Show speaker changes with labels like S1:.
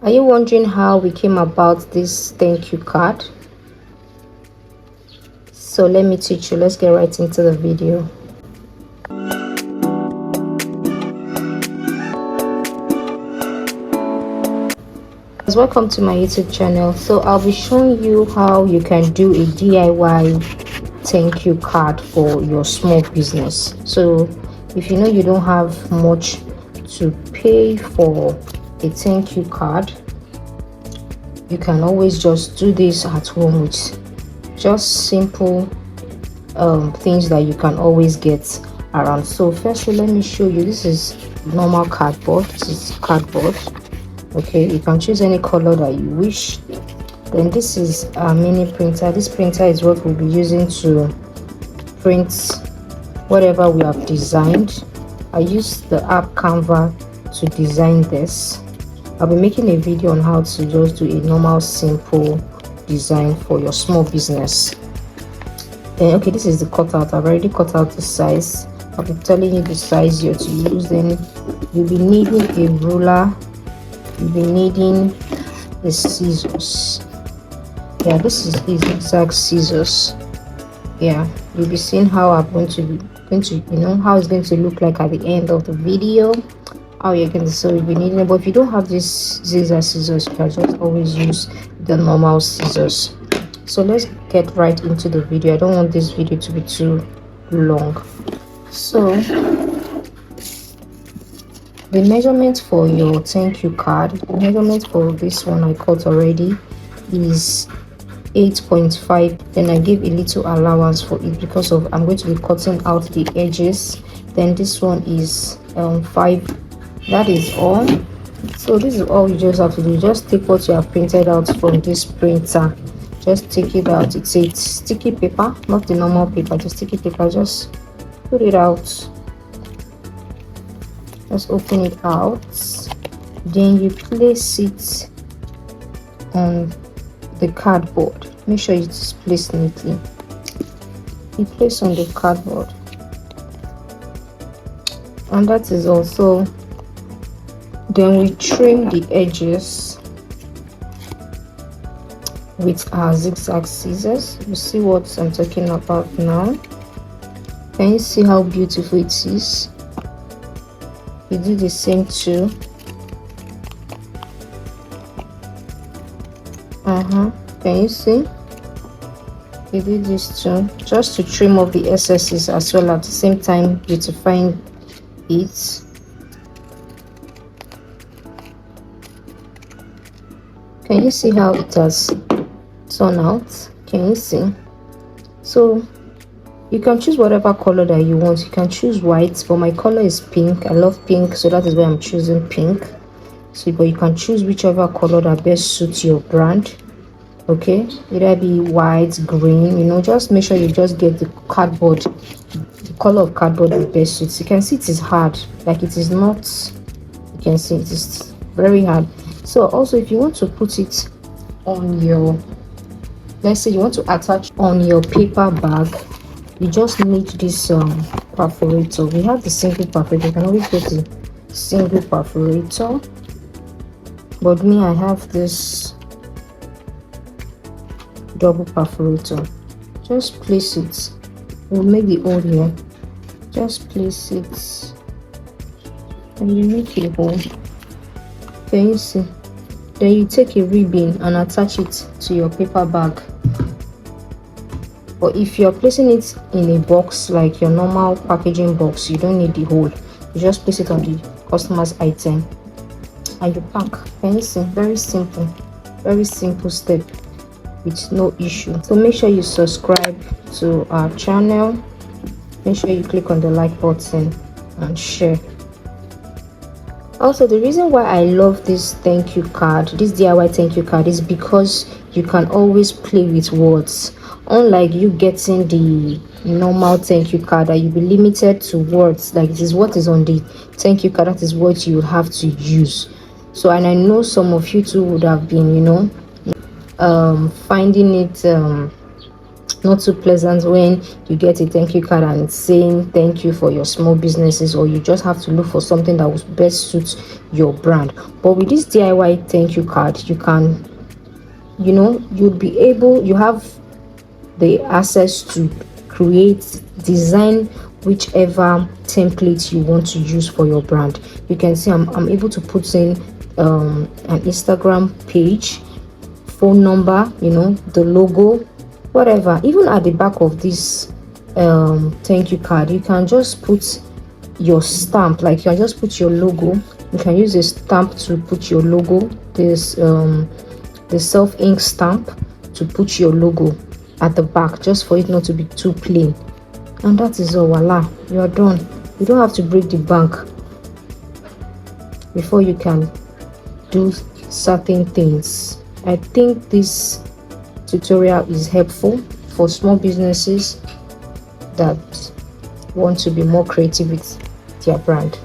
S1: Are you wondering how we came about this thank you card? So let me teach you. Let's get right into the video. Welcome to my YouTube channel. So I'll be showing you how you can do a DIY thank you card for your small business. So if you know you don't have much to pay for a thank you card, you can always just do this at home with just simple things that you can always get around. So firstly, let me show you. This is normal cardboard. This is cardboard. Okay, you can choose any color that you wish. Then this is a mini printer. This printer is what we'll be using to print whatever we have designed. I use the app Canva to design this. I'll be making a video on how to just do a normal simple design for your small business. Then okay, this is the cutout. I've already cut out the size. I'll be telling you the size you're to use. Then you'll be needing a ruler. You'll be needing the scissors. Yeah, this is the exact scissors. Yeah, you'll be seeing how I'm going to how it's going to look like at the end of the video. How you're going to, so you'll be needing it. But if you don't have this scissors, you can just always use the normal scissors. So let's get right into the video. I don't want this video to be too long. So the measurement for your thank you card, the measurement for this one I cut already is 8.5. Then I give a little allowance for it because of I'm going to be cutting out the edges. Then this one is 5. That is all. So this is all you just have to do. Just take what you have printed out from this printer. Just take it out. It's a sticky paper, not the normal paper, just sticky paper. Just put it out. Just open it out. Then you place it on the cardboard. Make sure it's placed neatly. You place on the cardboard. And that is also. Then we trim the edges with our zigzag scissors. You see what I'm talking about now? Can you see how beautiful it is? You do the same too. Can you see? You do this too, just to trim off the excesses as well at the same time beautifying it. Can you see how it has turned out? Can you see? So you can choose whatever color that you want. You can choose white, but my color is pink. I love pink, so that is why I'm choosing pink. So but you can choose whichever color that best suits your brand. Okay, either be white, green, just make sure you just get the cardboard, the color of cardboard that best suits. You can see it is hard, like it is not, you can see it is very hard. So also if you want to put it on your, let's say you want to attach on your paper bag, you just need this perforator. We have the single perforator. You can always get the single perforator, but me, I have this double perforator. Just place it. We'll make the hole here. Just place it and you make a hole. Can you see? Then you take a ribbon and attach it to your paper bag. But if you're placing it in a box like your normal packaging box, you don't need the hole. You just place it on the customer's item and you pack. Can you see? Very simple step with no issue. So make sure you subscribe to our channel. Make sure you click on the like button and share. Also, the reason why I love this thank you card, this DIY thank you card, is because you can always play with words. Unlike you getting the normal thank you card that you'll be limited to words, like this is what is on the thank you card, that is what you have to use. So, and I know some of you too would have been finding it not too pleasant when you get a thank you card and it's saying thank you for your small businesses, or you just have to look for something that will best suit your brand. But with this DIY thank you card, you can, you'd be able, you have the access to create, design whichever template you want to use for your brand. You can see I'm able to put in an Instagram page, phone number, the logo, whatever. Even at the back of this thank you card, you can just put your stamp, like you can just put your logo. You can use a stamp to put your logo, this the self ink stamp, to put your logo at the back, just for it not to be too plain. And that is all. Voila, you are done. You don't have to break the bank before you can do certain things. I think this tutorial is helpful for small businesses that want to be more creative with their brand.